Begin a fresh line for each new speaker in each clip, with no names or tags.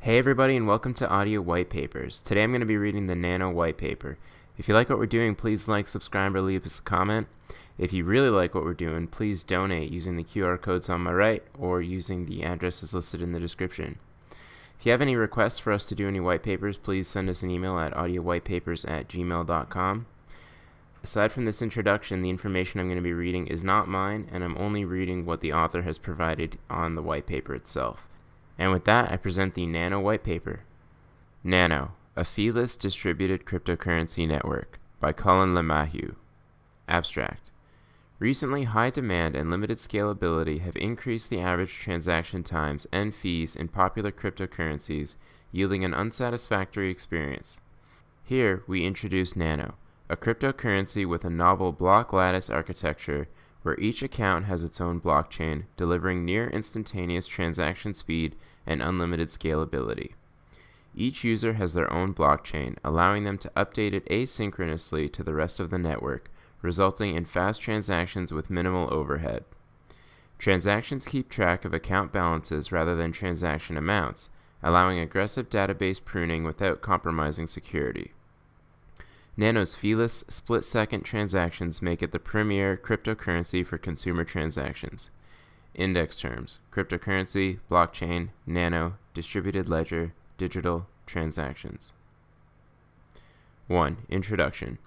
Hey everybody, and welcome to Audio White Papers. Today I'm going to be reading the Nano White Paper. If you like what we're doing, please like, subscribe, or leave us a comment. If you really like what we're doing, please donate using the QR codes on my right or using the addresses listed in the description. If you have any requests for us to do any white papers, please send us an email at audiowhitepapers@gmail.com. Aside from this introduction, the information I'm going to be reading is not mine, and I'm only reading what the author has provided on the white paper itself. And with that, I present the Nano White Paper. Nano, a feeless distributed cryptocurrency network, by Colin LeMahieu. Abstract. Recently, high demand and limited scalability have increased the average transaction times and fees in popular cryptocurrencies, yielding an unsatisfactory experience. Here, we introduce Nano, a cryptocurrency with a novel block lattice architecture where each account has its own blockchain, delivering near instantaneous transaction speed and unlimited scalability. Each user has their own blockchain, allowing them to update it asynchronously to the rest of the network, resulting in fast transactions with minimal overhead. Transactions keep track of account balances rather than transaction amounts, allowing aggressive database pruning without compromising security. Nano's feeless, split-second transactions make it the premier cryptocurrency for consumer transactions. Index terms: cryptocurrency, blockchain, nano, distributed ledger, digital, transactions. 1. Introduction.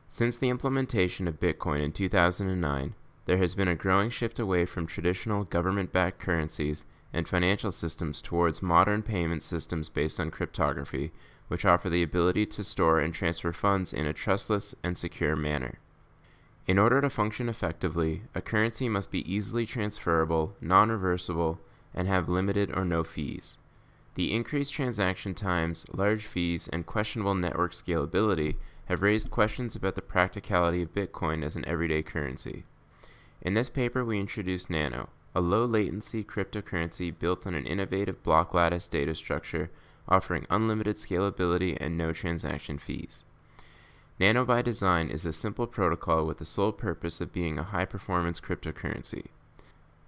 Since the implementation of Bitcoin in 2009, there has been a growing shift away from traditional government-backed currencies and financial systems towards modern payment systems based on cryptography, which offer the ability to store and transfer funds in a trustless and secure manner. In order to function effectively, a currency must be easily transferable, non-reversible, and have limited or no fees. The increased transaction times, large fees, and questionable network scalability have raised questions about the practicality of Bitcoin as an everyday currency. In this paper, we introduce Nano, a low-latency cryptocurrency built on an innovative block lattice data structure offering unlimited scalability and no transaction fees. Nano by design is a simple protocol with the sole purpose of being a high-performance cryptocurrency.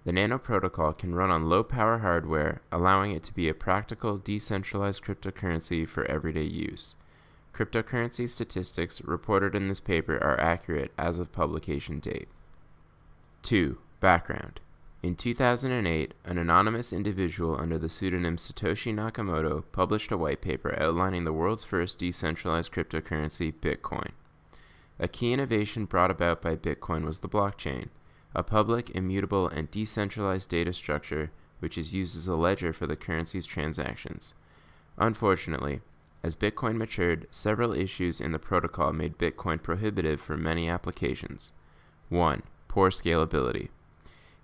The Nano protocol can run on low-power hardware, allowing it to be a practical, decentralized cryptocurrency for everyday use. Cryptocurrency statistics reported in this paper are accurate as of publication date. 2. Background. In 2008, an anonymous individual under the pseudonym Satoshi Nakamoto published a white paper outlining the world's first decentralized cryptocurrency, Bitcoin. A key innovation brought about by Bitcoin was the blockchain, a public, immutable, and decentralized data structure which is used as a ledger for the currency's transactions. Unfortunately, as Bitcoin matured, several issues in the protocol made Bitcoin prohibitive for many applications. 1. Poor scalability.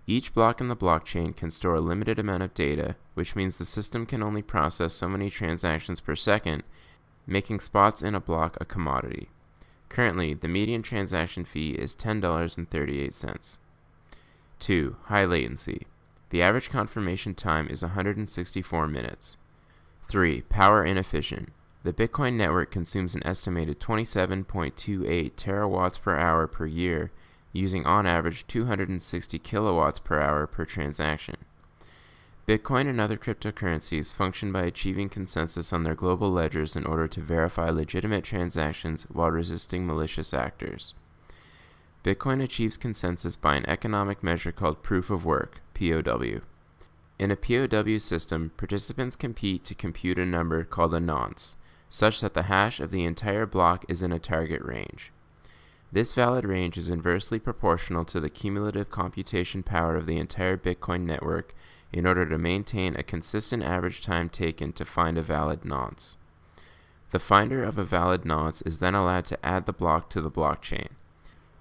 Each block in the blockchain can store a limited amount of data, which means the system can only process so many transactions per second, making spots in a block a commodity. Currently, the median transaction fee is $10.38. 2. High latency. The average confirmation time is 164 minutes. 3. Power inefficient. The Bitcoin network consumes an estimated 27.28 terawatts per hour per year, using on average 260 kilowatts per hour per transaction. Bitcoin and other cryptocurrencies function by achieving consensus on their global ledgers in order to verify legitimate transactions while resisting malicious actors. Bitcoin achieves consensus by an economic measure called proof of work, POW. In a POW system, participants compete to compute a number called a nonce, such that the hash of the entire block is in a target range. This valid range is inversely proportional to the cumulative computation power of the entire Bitcoin network in order to maintain a consistent average time taken to find a valid nonce. The finder of a valid nonce is then allowed to add the block to the blockchain.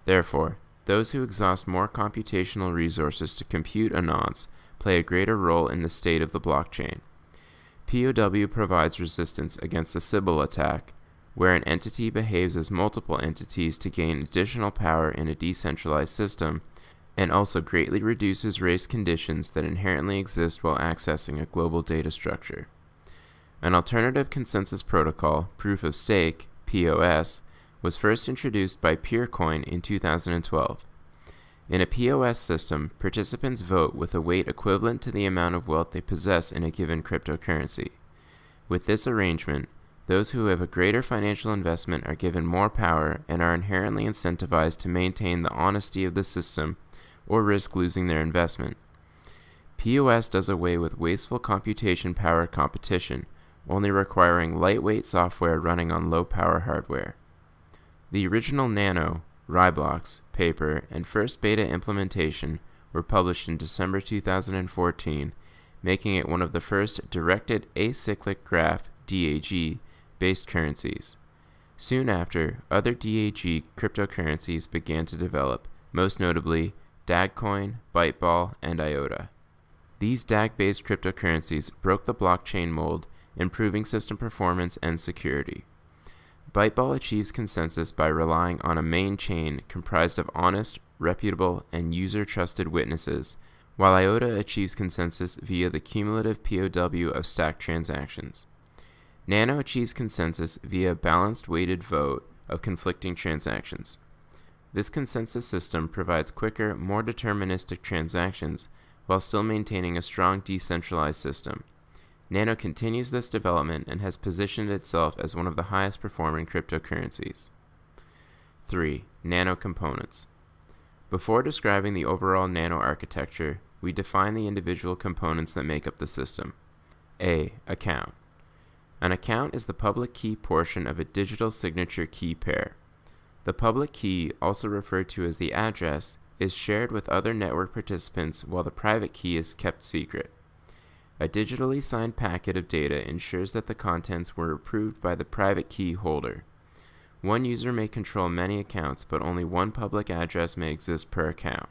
Therefore, those who exhaust more computational resources to compute a nonce play a greater role in the state of the blockchain. POW provides resistance against a Sybil attack, where an entity behaves as multiple entities to gain additional power in a decentralized system, and also greatly reduces race conditions that inherently exist while accessing a global data structure. An alternative consensus protocol, proof of stake, POS, was first introduced by Peercoin in 2012. In a POS system, participants vote with a weight equivalent to the amount of wealth they possess in a given cryptocurrency. With this arrangement, those who have a greater financial investment are given more power and are inherently incentivized to maintain the honesty of the system or risk losing their investment. POS does away with wasteful computation power competition, only requiring lightweight software running on low-power hardware. The original Nano, Ryblox, paper, and first beta implementation were published in December 2014, making it one of the first directed acyclic graph (DAG) based currencies. Soon after, other DAG cryptocurrencies began to develop, most notably Dagcoin, Byteball, and IOTA. These DAG-based cryptocurrencies broke the blockchain mold, improving system performance and security. Byteball achieves consensus by relying on a main chain comprised of honest, reputable, and user-trusted witnesses, while IOTA achieves consensus via the cumulative POW of stacked transactions. Nano achieves consensus via a balanced weighted vote of conflicting transactions. This consensus system provides quicker, more deterministic transactions while still maintaining a strong decentralized system. Nano continues this development and has positioned itself as one of the highest performing cryptocurrencies. 3. Nano components. Before describing the overall Nano architecture, we define the individual components that make up the system. A. Account. An account is the public key portion of a digital signature key pair. The public key, also referred to as the address, is shared with other network participants while the private key is kept secret. A digitally signed packet of data ensures that the contents were approved by the private key holder. One user may control many accounts, but only one public address may exist per account.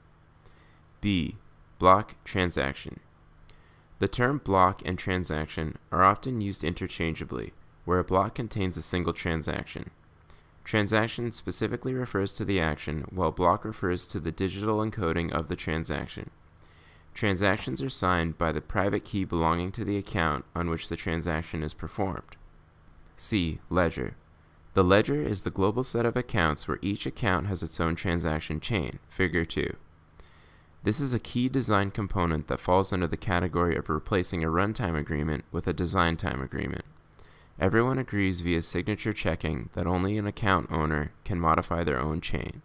B. Block transaction. The term block and transaction are often used interchangeably, where a block contains a single transaction. Transaction specifically refers to the action, while block refers to the digital encoding of the transaction. Transactions are signed by the private key belonging to the account on which the transaction is performed. C. Ledger. The ledger is the global set of accounts where each account has its own transaction chain, Figure 2. This is a key design component that falls under the category of replacing a runtime agreement with a design time agreement. Everyone agrees via signature checking that only an account owner can modify their own chain.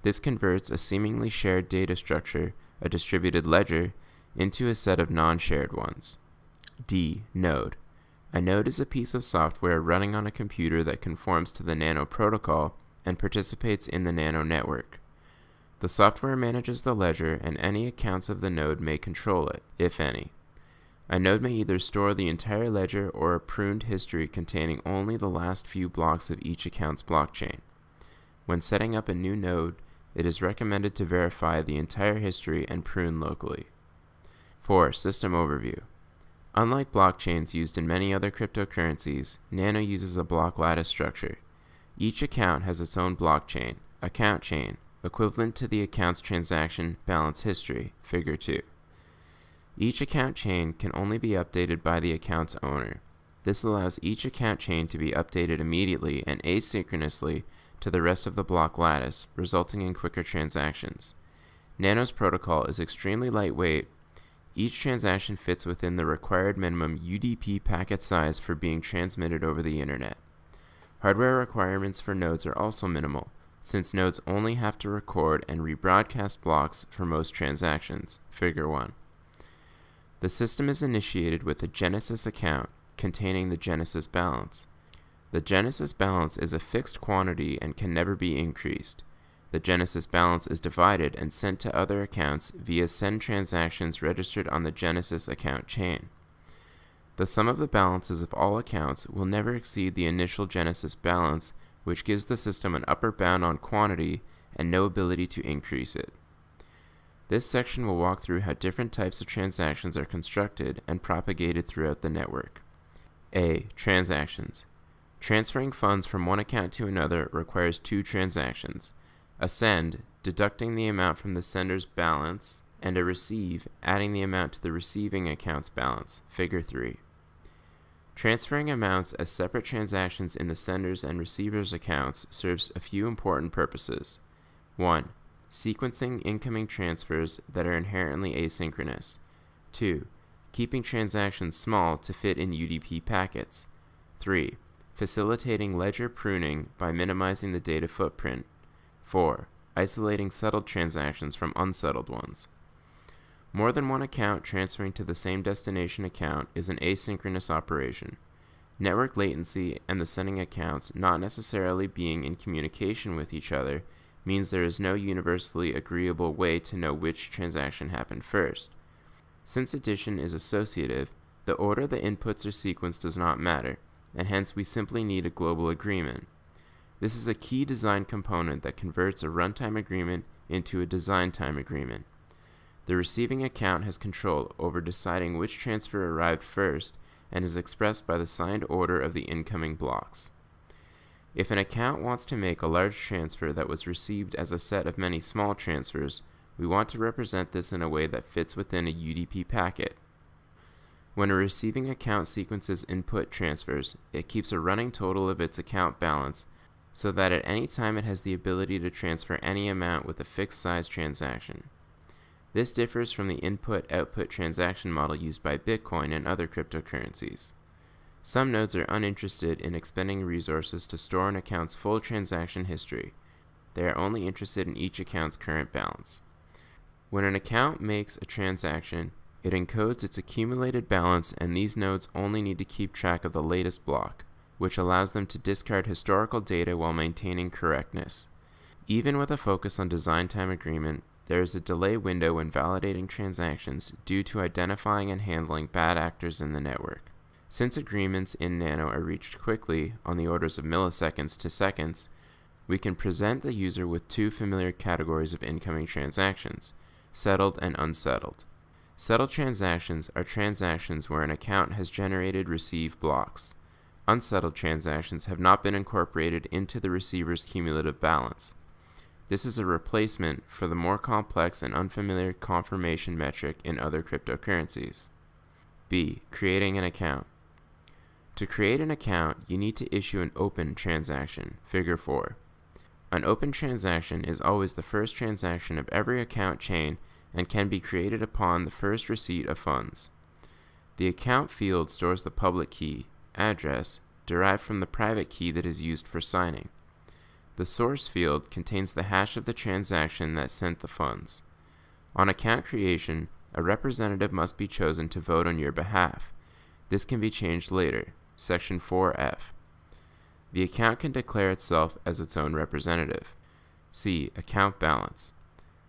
This converts a seemingly shared data structure, a distributed ledger, into a set of non-shared ones. D. Node. A node is a piece of software running on a computer that conforms to the Nano protocol and participates in the Nano network. The software manages the ledger, and any accounts of the node may control it, if any. A node may either store the entire ledger or a pruned history containing only the last few blocks of each account's blockchain. When setting up a new node, it is recommended to verify the entire history and prune locally. 4. System overview. Unlike blockchains used in many other cryptocurrencies, Nano uses a block lattice structure. Each account has its own blockchain, account chain, equivalent to the account's transaction balance history, Figure 2. Each account chain can only be updated by the account's owner. This allows each account chain to be updated immediately and asynchronously to the rest of the block lattice, resulting in quicker transactions. Nano's protocol is extremely lightweight. Each transaction fits within the required minimum UDP packet size for being transmitted over the internet. Hardware requirements for nodes are also minimal, since nodes only have to record and rebroadcast blocks for most transactions, Figure 1. The system is initiated with a Genesis account containing the Genesis balance. The Genesis balance is a fixed quantity and can never be increased. The Genesis balance is divided and sent to other accounts via send transactions registered on the Genesis account chain. The sum of the balances of all accounts will never exceed the initial Genesis balance, which gives the system an upper bound on quantity and no ability to increase it. This section will walk through how different types of transactions are constructed and propagated throughout the network. A. Transactions. Transferring funds from one account to another requires two transactions: a send, deducting the amount from the sender's balance, and a receive, adding the amount to the receiving account's balance, Figure 3. Transferring amounts as separate transactions in the sender's and receiver's accounts serves a few important purposes. 1. Sequencing incoming transfers that are inherently asynchronous. 2. keeping transactions small to fit in UDP packets. 3. Facilitating ledger pruning by minimizing the data footprint. 4. Isolating settled transactions from unsettled ones. More than one account transferring to the same destination account is an asynchronous operation. Network latency and the sending accounts not necessarily being in communication with each other means there is no universally agreeable way to know which transaction happened first. Since addition is associative, the order the inputs are sequenced does not matter, and hence we simply need a global agreement. This is a key design component that converts a runtime agreement into a design time agreement. The receiving account has control over deciding which transfer arrived first and is expressed by the signed order of the incoming blocks. If an account wants to make a large transfer that was received as a set of many small transfers, we want to represent this in a way that fits within a UDP packet. When a receiving account sequences input transfers, it keeps a running total of its account balance so that at any time it has the ability to transfer any amount with a fixed size transaction. This differs from the input-output transaction model used by Bitcoin and other cryptocurrencies. Some nodes are uninterested in expending resources to store an account's full transaction history. They are only interested in each account's current balance. When an account makes a transaction, it encodes its accumulated balance, and these nodes only need to keep track of the latest block, which allows them to discard historical data while maintaining correctness. Even with a focus on design time agreement, there is a delay window when validating transactions due to identifying and handling bad actors in the network. Since agreements in Nano are reached quickly, on the orders of milliseconds to seconds, we can present the user with two familiar categories of incoming transactions: settled and unsettled. Settled transactions are transactions where an account has generated receive blocks. Unsettled transactions have not been incorporated into the receiver's cumulative balance. This is a replacement for the more complex and unfamiliar confirmation metric in other cryptocurrencies. B. Creating an account. To create an account, you need to issue an open transaction, Figure 4. An open transaction is always the first transaction of every account chain and can be created upon the first receipt of funds. The account field stores the public key, address, derived from the private key that is used for signing. The source field contains the hash of the transaction that sent the funds. On account creation, a representative must be chosen to vote on your behalf. This can be changed later, Section 4F. The account can declare itself as its own representative. C. Account balance.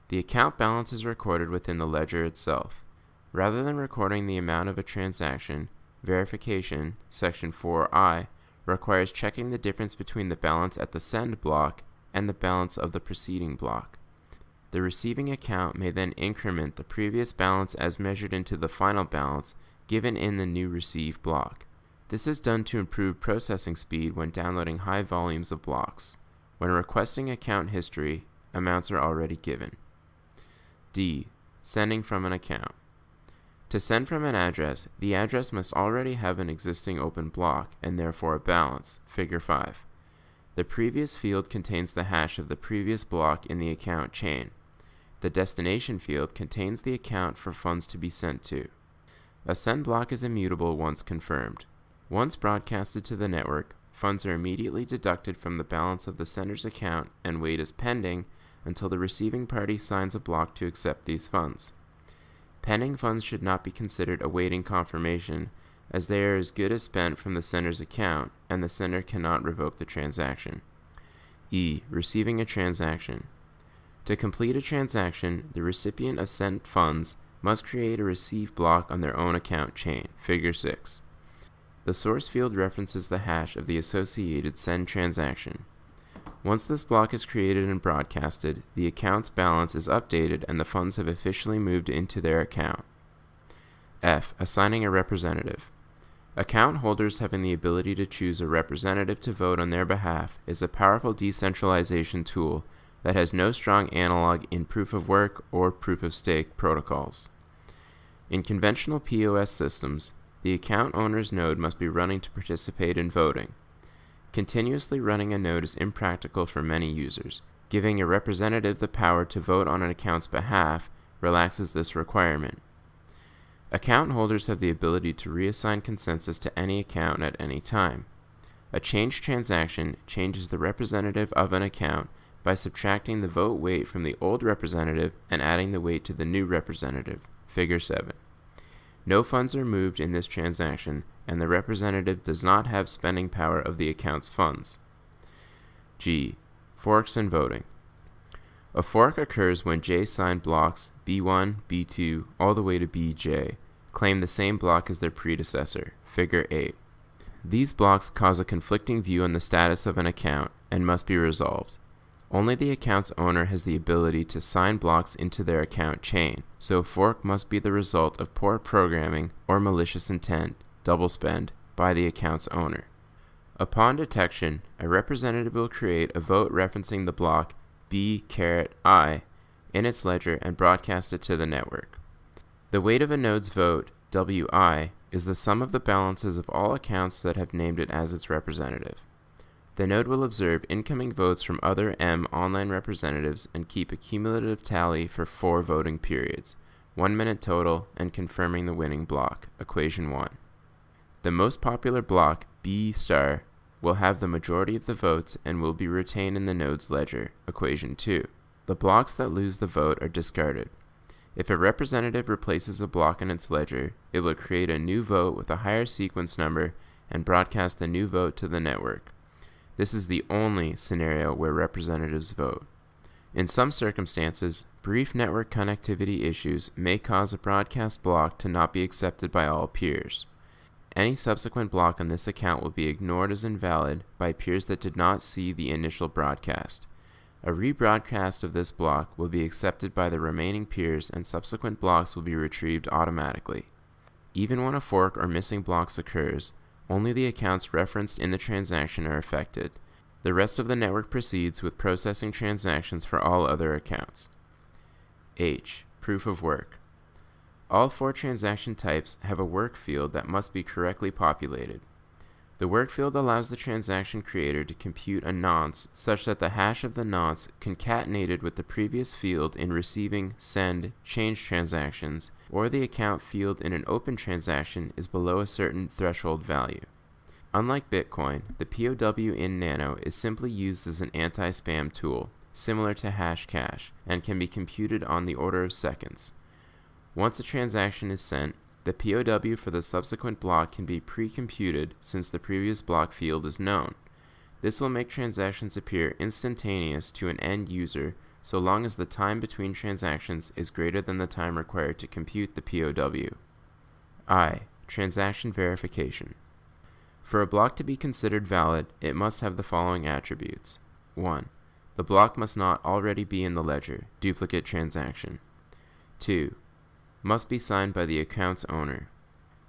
The account balance is recorded within the ledger itself. Rather than recording the amount of a transaction, verification, Section 4I, requires checking the difference between the balance at the send block and the balance of the preceding block. The receiving account may then increment the previous balance as measured into the final balance given in the new receive block. This is done to improve processing speed when downloading high volumes of blocks. When requesting account history, amounts are already given. D. Sending from an account. To send from an address, the address must already have an existing open block and therefore a balance, Figure 5. The previous field contains the hash of the previous block in the account chain. The destination field contains the account for funds to be sent to. A send block is immutable once confirmed. Once broadcasted to the network, funds are immediately deducted from the balance of the sender's account and wait as pending until the receiving party signs a block to accept these funds. Pending funds should not be considered awaiting confirmation, as they are as good as spent from the sender's account, and the sender cannot revoke the transaction. E. Receiving a transaction. To complete a transaction, the recipient of sent funds must create a receive block on their own account chain, Figure 6. The source field references the hash of the associated send transaction. Once this block is created and broadcasted, the account's balance is updated and the funds have officially moved into their account. F. Assigning a representative. Account holders having the ability to choose a representative to vote on their behalf is a powerful decentralization tool that has no strong analog in proof-of-work or proof-of-stake protocols. In conventional POS systems, the account owner's node must be running to participate in voting. Continuously running a node is impractical for many users. Giving a representative the power to vote on an account's behalf relaxes this requirement. Account holders have the ability to reassign consensus to any account at any time. A changed transaction changes the representative of an account by subtracting the vote weight from the old representative and adding the weight to the new representative, Figure 7. No funds are moved in this transaction, and the representative does not have spending power of the account's funds. G. Forks and voting. A fork occurs when J-signed blocks B1, B2, all the way to Bj claim the same block as their predecessor, Figure 8. These blocks cause a conflicting view on the status of an account and must be resolved. Only the account's owner has the ability to sign blocks into their account chain, so a fork must be the result of poor programming or malicious intent, double spend, by the account's owner. Upon detection, a representative will create a vote referencing the block B_I in its ledger and broadcast it to the network. The weight of a node's vote, Wi, is the sum of the balances of all accounts that have named it as its representative. The node will observe incoming votes from other M online representatives and keep a cumulative tally for 4 voting periods, 1 minute total, and confirming the winning block, Equation 1. The most popular block, B*, will have the majority of the votes and will be retained in the node's ledger, Equation 2. The blocks that lose the vote are discarded. If a representative replaces a block in its ledger, it will create a new vote with a higher sequence number and broadcast the new vote to the network. This is the only scenario where representatives vote. In some circumstances, brief network connectivity issues may cause a broadcast block to not be accepted by all peers. Any subsequent block on this account will be ignored as invalid by peers that did not see the initial broadcast. A rebroadcast of this block will be accepted by the remaining peers and subsequent blocks will be retrieved automatically. Even when a fork or missing blocks occurs, only the accounts referenced in the transaction are affected. The rest of the network proceeds with processing transactions for all other accounts. H. Proof of work. All 4 transaction types have a work field that must be correctly populated. The work field allows the transaction creator to compute a nonce such that the hash of the nonce concatenated with the previous field in receiving, send, change transactions, or the account field in an open transaction is below a certain threshold value. Unlike Bitcoin, the POW in Nano is simply used as an anti-spam tool, similar to Hashcash, and can be computed on the order of seconds. Once a transaction is sent, the POW for the subsequent block can be pre-computed since the previous block field is known. This will make transactions appear instantaneous to an end user so long as the time between transactions is greater than the time required to compute the POW. I. Transaction verification. For a block to be considered valid, it must have the following attributes. 1. The block must not already be in the ledger, duplicate transaction. 2. Must be signed by the account's owner.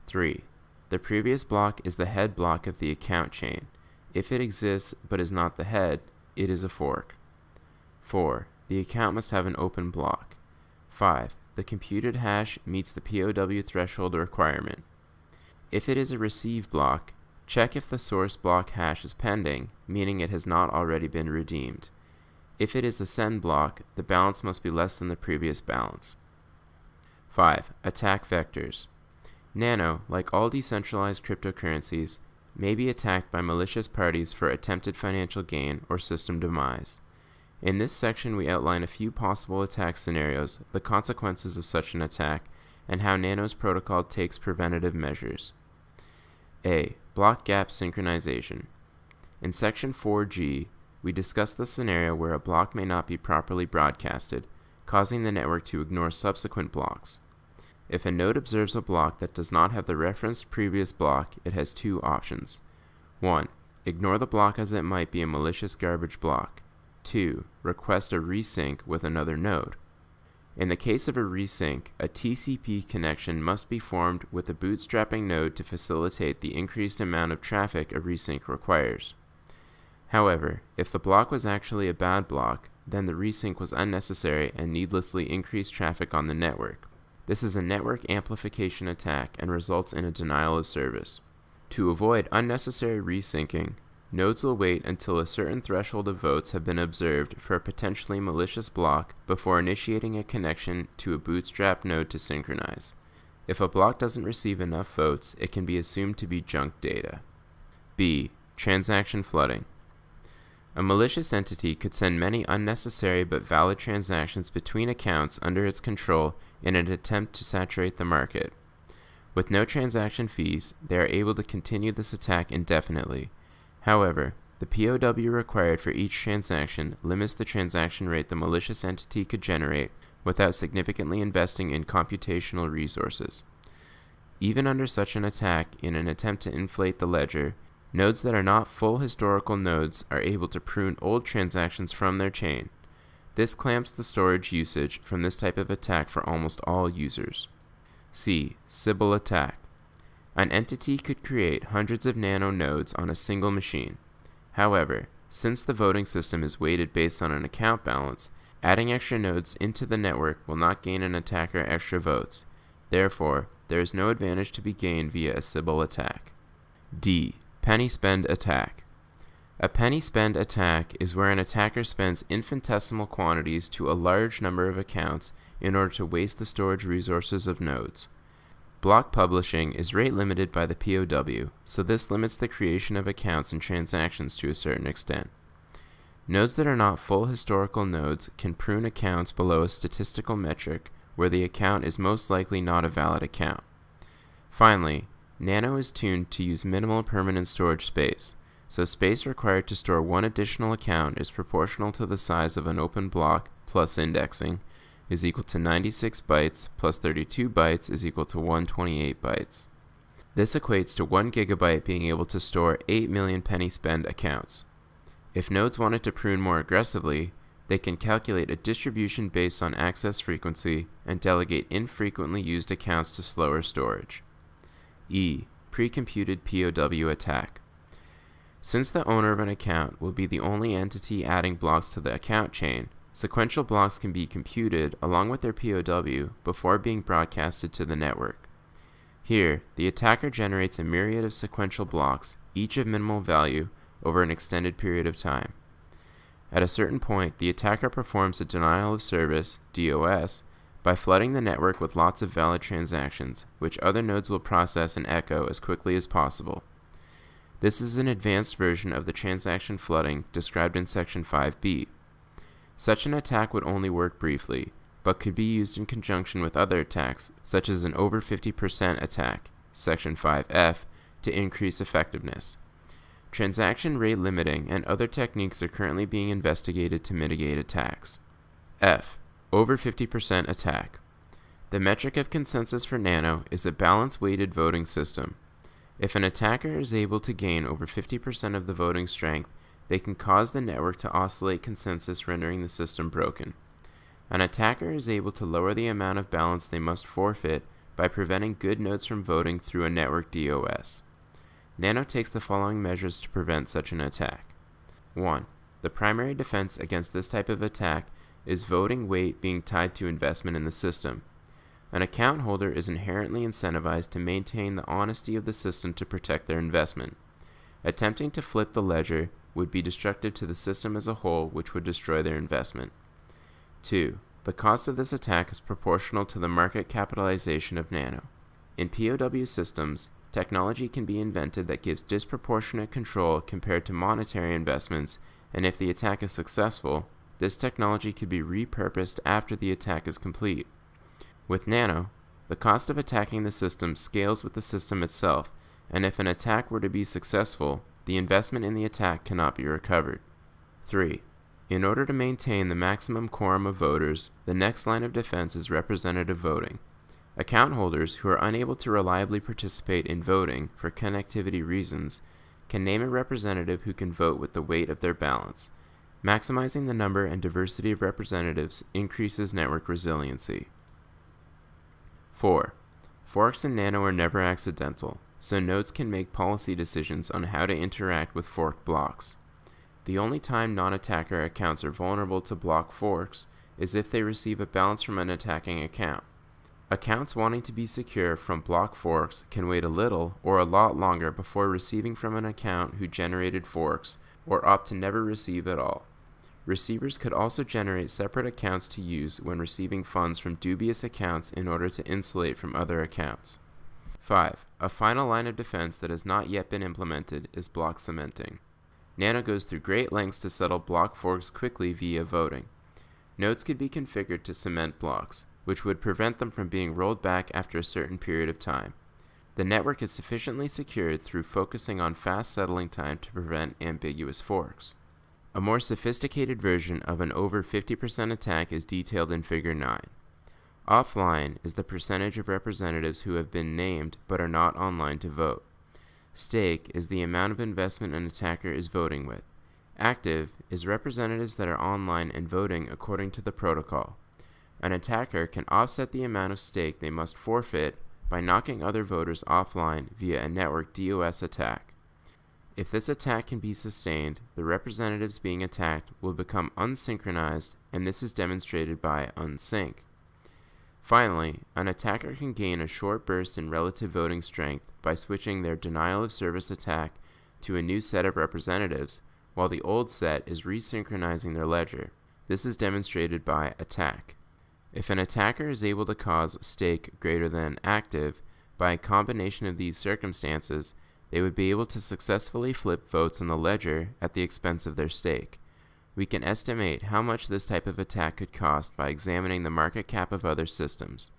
3. The previous block is the head block of the account chain. If it exists but is not the head, it is a fork. 4. The account must have an open block. 5. The computed hash meets the POW threshold requirement. If it is a receive block, check if the source block hash is pending, meaning it has not already been redeemed. If it is a send block, the balance must be less than the previous balance. 5. Attack vectors. Nano, like all decentralized cryptocurrencies, may be attacked by malicious parties for attempted financial gain or system demise. In this section, we outline a few possible attack scenarios, the consequences of such an attack, and how Nano's protocol takes preventative measures. A. Block gap synchronization. In Section 4G, we discuss the scenario where a block may not be properly broadcasted, causing the network to ignore subsequent blocks. If a node observes a block that does not have the referenced previous block, it has 2 options. 1. Ignore the block as it might be a malicious garbage block. 2. Request a resync with another node. In the case of a resync, a TCP connection must be formed with a bootstrapping node to facilitate the increased amount of traffic a resync requires. However, if the block was actually a bad block, then the resync was unnecessary and needlessly increased traffic on the network. This is a network amplification attack and results in a denial of service. To avoid unnecessary resyncing, nodes will wait until a certain threshold of votes have been observed for a potentially malicious block before initiating a connection to a bootstrap node to synchronize. If a block doesn't receive enough votes, it can be assumed to be junk data. B. Transaction flooding. A malicious entity could send many unnecessary but valid transactions between accounts under its control in an attempt to saturate the market. With no transaction fees, they are able to continue this attack indefinitely. However, the POW required for each transaction limits the transaction rate the malicious entity could generate without significantly investing in computational resources. Even under such an attack, in an attempt to inflate the ledger, nodes that are not full historical nodes are able to prune old transactions from their chain. This clamps the storage usage from this type of attack for almost all users. C. Sybil attack. An entity could create hundreds of Nano nodes on a single machine. However, since the voting system is weighted based on an account balance, adding extra nodes into the network will not gain an attacker extra votes. Therefore, there is no advantage to be gained via a Sybil attack. D. Penny spend attack. A penny spend attack is where an attacker spends infinitesimal quantities to a large number of accounts in order to waste the storage resources of nodes. Block publishing is rate limited by the POW, so this limits the creation of accounts and transactions to a certain extent. Nodes that are not full historical nodes can prune accounts below a statistical metric where the account is most likely not a valid account. Finally, Nano is tuned to use minimal permanent storage space, so space required to store one additional account is proportional to the size of an open block plus indexing is equal to 96 bytes plus 32 bytes is equal to 128 bytes. This equates to 1 gigabyte being able to store 8 million penny spend accounts. If nodes wanted to prune more aggressively, they can calculate a distribution based on access frequency and delegate infrequently used accounts to slower storage. E. Pre-computed POW attack. Since the owner of an account will be the only entity adding blocks to the account chain, sequential blocks can be computed along with their POW before being broadcasted to the network. Here, the attacker generates a myriad of sequential blocks, each of minimal value, over an extended period of time. At a certain point, the attacker performs a denial of service, DOS, by flooding the network with lots of valid transactions, which other nodes will process and echo as quickly as possible. This is an advanced version of the transaction flooding described in Section 5b. Such an attack would only work briefly, but could be used in conjunction with other attacks, such as an over 50% attack, Section 5f, to increase effectiveness. Transaction rate limiting and other techniques are currently being investigated to mitigate attacks. F. Over 50% attack. The metric of consensus for Nano is a balance-weighted voting system. If an attacker is able to gain over 50% of the voting strength, they can cause the network to oscillate consensus, rendering the system broken. An attacker is able to lower the amount of balance they must forfeit by preventing good nodes from voting through a network DOS. Nano takes the following measures to prevent such an attack. 1. The primary defense against this type of attack is voting weight being tied to investment in the system. An account holder is inherently incentivized to maintain the honesty of the system to protect their investment. Attempting to flip the ledger would be destructive to the system as a whole, which would destroy their investment. 2. The cost of this attack is proportional to the market capitalization of Nano. In POW systems, technology can be invented that gives disproportionate control compared to monetary investments, and if the attack is successful, this technology could be repurposed after the attack is complete. With Nano, the cost of attacking the system scales with the system itself, and if an attack were to be successful, the investment in the attack cannot be recovered. 3. In order to maintain the maximum quorum of voters, the next line of defense is representative voting. Account holders who are unable to reliably participate in voting for connectivity reasons can name a representative who can vote with the weight of their balance. Maximizing the number and diversity of representatives increases network resiliency. 4. Forks in Nano are never accidental, so nodes can make policy decisions on how to interact with forked blocks. The only time non-attacker accounts are vulnerable to block forks is if they receive a balance from an attacking account. Accounts wanting to be secure from block forks can wait a little or a lot longer before receiving from an account who generated forks, or opt to never receive at all. Receivers could also generate separate accounts to use when receiving funds from dubious accounts in order to insulate from other accounts. 5. A final line of defense that has not yet been implemented is block cementing. Nano goes through great lengths to settle block forks quickly via voting. Nodes could be configured to cement blocks, which would prevent them from being rolled back after a certain period of time. The network is sufficiently secured through focusing on fast settling time to prevent ambiguous forks. A more sophisticated version of an over 50% attack is detailed in Figure 9. Offline is the percentage of representatives who have been named but are not online to vote. Stake is the amount of investment an attacker is voting with. Active is representatives that are online and voting according to the protocol. An attacker can offset the amount of stake they must forfeit by knocking other voters offline via a network DOS attack. If this attack can be sustained, the representatives being attacked will become unsynchronized, and this is demonstrated by unsync. Finally, an attacker can gain a short burst in relative voting strength by switching their denial of service attack to a new set of representatives, while the old set is resynchronizing their ledger. This is demonstrated by attack. If an attacker is able to cause stake greater than active by a combination of these circumstances, they would be able to successfully flip votes in the ledger at the expense of their stake. We can estimate how much this type of attack could cost by examining the market cap of other systems.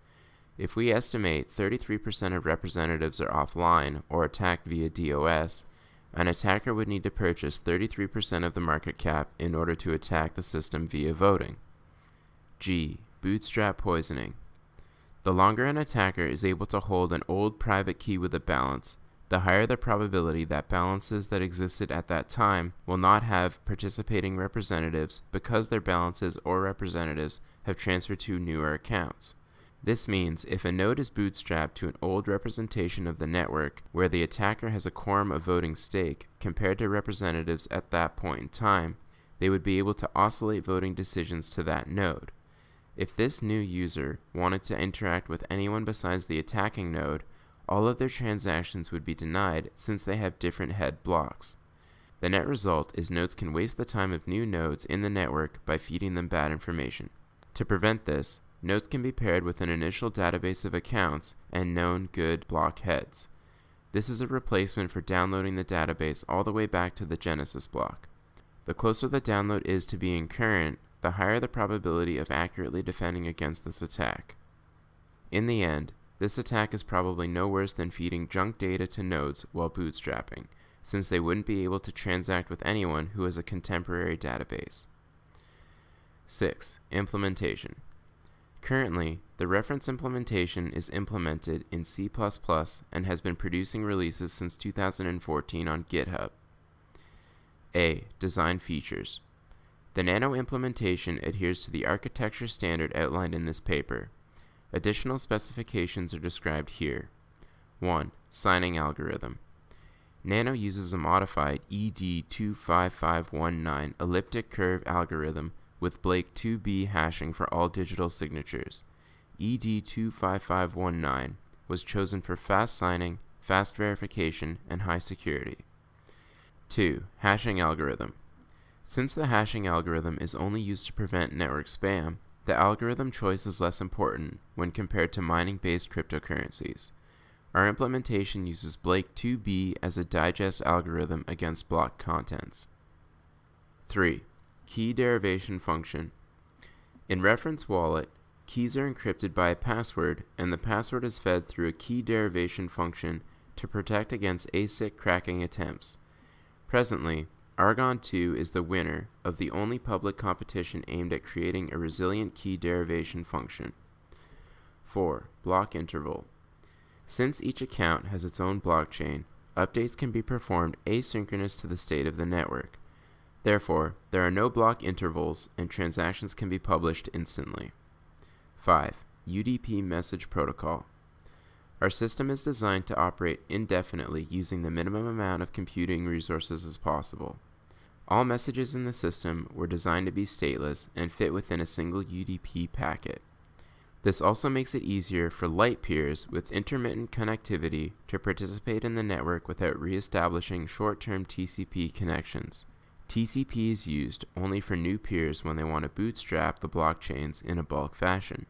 If we estimate 33% of representatives are offline or attacked via DOS, an attacker would need to purchase 33% of the market cap in order to attack the system via voting. G. Bootstrap poisoning. The longer an attacker is able to hold an old private key with a balance, the higher the probability that balances that existed at that time will not have participating representatives because their balances or representatives have transferred to newer accounts. This means if a node is bootstrapped to an old representation of the network where the attacker has a quorum of voting stake compared to representatives at that point in time, they would be able to oscillate voting decisions to that node. If this new user wanted to interact with anyone besides the attacking node, all of their transactions would be denied since they have different head blocks. The net result is nodes can waste the time of new nodes in the network by feeding them bad information. To prevent this, nodes can be paired with an initial database of accounts and known good block heads. This is a replacement for downloading the database all the way back to the Genesis block. The closer the download is to being current, the higher the probability of accurately defending against this attack. In the end, this attack is probably no worse than feeding junk data to nodes while bootstrapping, since they wouldn't be able to transact with anyone who has a contemporary database. 6. Implementation. Currently, the reference implementation is implemented in C++ and has been producing releases since 2014 on GitHub. A. Design features. The Nano implementation adheres to the architecture standard outlined in this paper. Additional specifications are described here. 1. Signing algorithm. Nano uses a modified ED25519 elliptic curve algorithm with Blake 2B hashing for all digital signatures. ED25519 was chosen for fast signing, fast verification, and high security. 2. Hashing algorithm. Since the hashing algorithm is only used to prevent network spam, the algorithm choice is less important when compared to mining-based cryptocurrencies. Our implementation uses Blake 2B as a digest algorithm against block contents. 3. Key derivation function. In Reference Wallet, keys are encrypted by a password, and the password is fed through a key derivation function to protect against ASIC cracking attempts. Presently, Argon 2 is the winner of the only public competition aimed at creating a resilient key derivation function. 4. Block interval. Since each account has its own blockchain, updates can be performed asynchronous to the state of the network. Therefore, there are no block intervals and transactions can be published instantly. 5. UDP message protocol. Our system is designed to operate indefinitely using the minimum amount of computing resources as possible. All messages in the system were designed to be stateless and fit within a single UDP packet. This also makes it easier for light peers with intermittent connectivity to participate in the network without re-establishing short-term TCP connections. TCP is used only for new peers when they want to bootstrap the blockchains in a bulk fashion.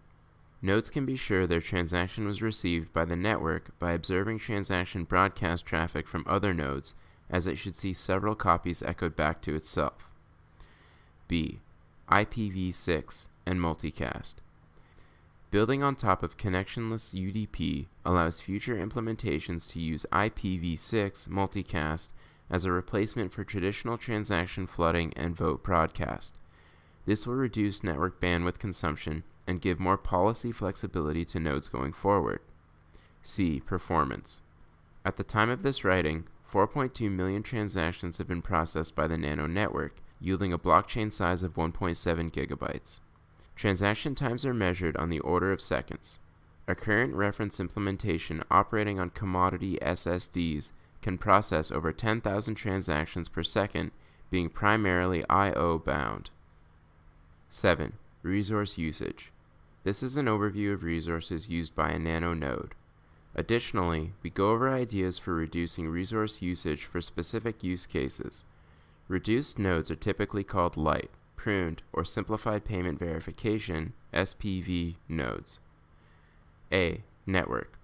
Nodes can be sure their transaction was received by the network by observing transaction broadcast traffic from other nodes, as it should see several copies echoed back to itself. B. IPv6 and multicast. Building on top of connectionless UDP allows future implementations to use IPv6 multicast as a replacement for traditional transaction flooding and vote broadcast. This will reduce network bandwidth consumption and give more policy flexibility to nodes going forward. C. Performance. At the time of this writing, 4.2 million transactions have been processed by the Nano network, yielding a blockchain size of 1.7 gigabytes. Transaction times are measured on the order of seconds. A current reference implementation operating on commodity SSDs can process over 10,000 transactions per second, being primarily I/O bound. 7. Resource usage. This is an overview of resources used by a Nano node. Additionally, we go over ideas for reducing resource usage for specific use cases. Reduced nodes are typically called light, pruned, or simplified payment verification (SPV) nodes. A. Network.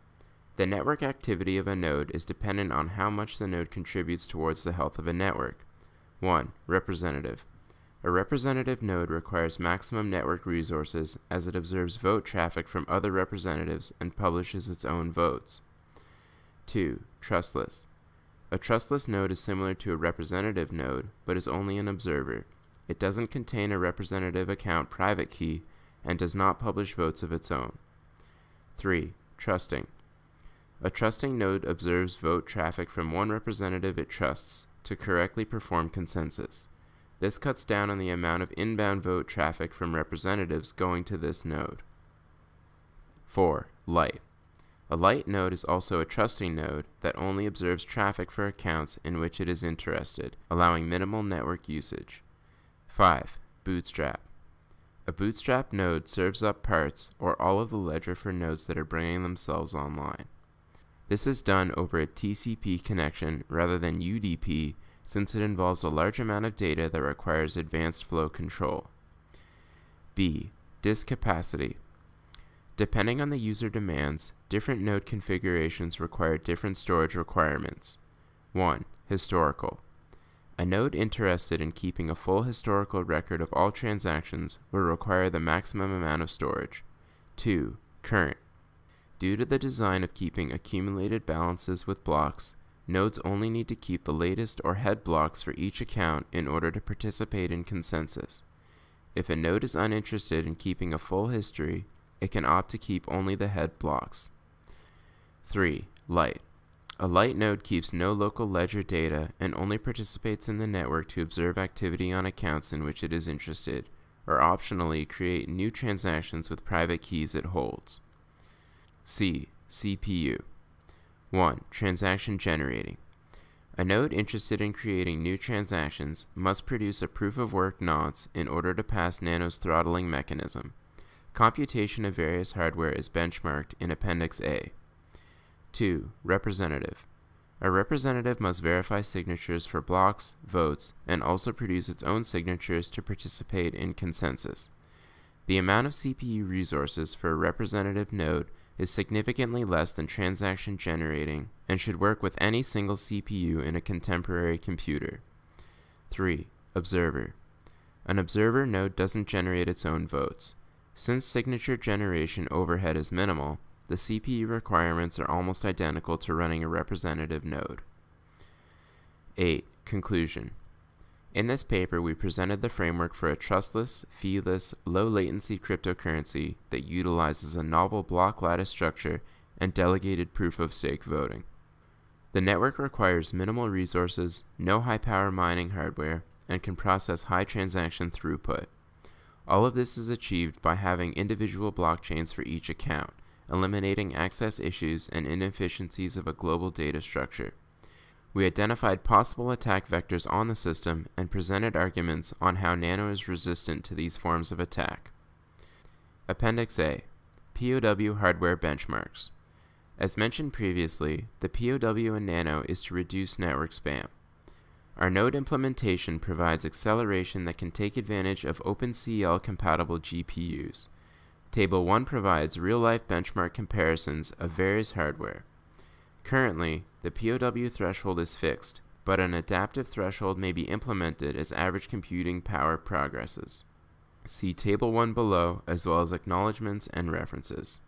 The network activity of a node is dependent on how much the node contributes towards the health of a network. 1. Representative. A representative node requires maximum network resources as it observes vote traffic from other representatives and publishes its own votes. 2. Trustless. A trustless node is similar to a representative node, but is only an observer. It doesn't contain a representative account private key and does not publish votes of its own. 3. Trusting. A trusting node observes vote traffic from one representative it trusts to correctly perform consensus. This cuts down on the amount of inbound vote traffic from representatives going to this node. 4. Light. A light node is also a trusting node that only observes traffic for accounts in which it is interested, allowing minimal network usage. 5. Bootstrap. A bootstrap node serves up parts or all of the ledger for nodes that are bringing themselves online. This is done over a TCP connection rather than UDP, since it involves a large amount of data that requires advanced flow control. B. Disk capacity. Depending on the user demands, different node configurations require different storage requirements. 1. Historical. A node interested in keeping a full historical record of all transactions will require the maximum amount of storage. 2. Current. Due to the design of keeping accumulated balances with blocks, nodes only need to keep the latest or head blocks for each account in order to participate in consensus. If a node is uninterested in keeping a full history, it can opt to keep only the head blocks. 3. Light. A light node keeps no local ledger data and only participates in the network to observe activity on accounts in which it is interested, or optionally create new transactions with private keys it holds. C. CPU. 1. Transaction generating. A node interested in creating new transactions must produce a proof of work nonce in order to pass Nano's throttling mechanism. Computation of various hardware is benchmarked in Appendix A. 2. Representative. A representative must verify signatures for blocks, votes, and also produce its own signatures to participate in consensus. The amount of CPU resources for a representative node is significantly less than transaction generating and should work with any single CPU in a contemporary computer. 3. Observer. An observer node doesn't generate its own votes. Since signature generation overhead is minimal, the CPU requirements are almost identical to running a representative node. 8. Conclusion. In this paper, we presented the framework for a trustless, feeless, low-latency cryptocurrency that utilizes a novel block lattice structure and delegated proof-of-stake voting. The network requires minimal resources, no high-power mining hardware, and can process high transaction throughput. All of this is achieved by having individual blockchains for each account, eliminating access issues and inefficiencies of a global data structure. We identified possible attack vectors on the system and presented arguments on how Nano is resistant to these forms of attack. Appendix A. POW hardware benchmarks. As mentioned previously, the POW in Nano is to reduce network spam. Our node implementation provides acceleration that can take advantage of OpenCL-compatible GPUs. Table 1 provides real-life benchmark comparisons of various hardware. Currently, the POW threshold is fixed, but an adaptive threshold may be implemented as average computing power progresses. See Table 1 below, as well as acknowledgements and references.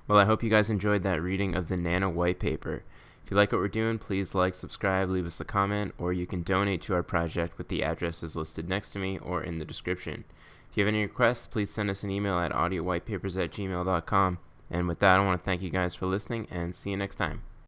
Well, I hope you guys enjoyed that reading of the Nano white paper. If you like what we're doing, please like, subscribe, leave us a comment, or you can donate to our project with the addresses listed next to me or in the description. If you have any requests, please send us an email at audiowhitepapers@gmail.com. And with that, I want to thank you guys for listening and see you next time.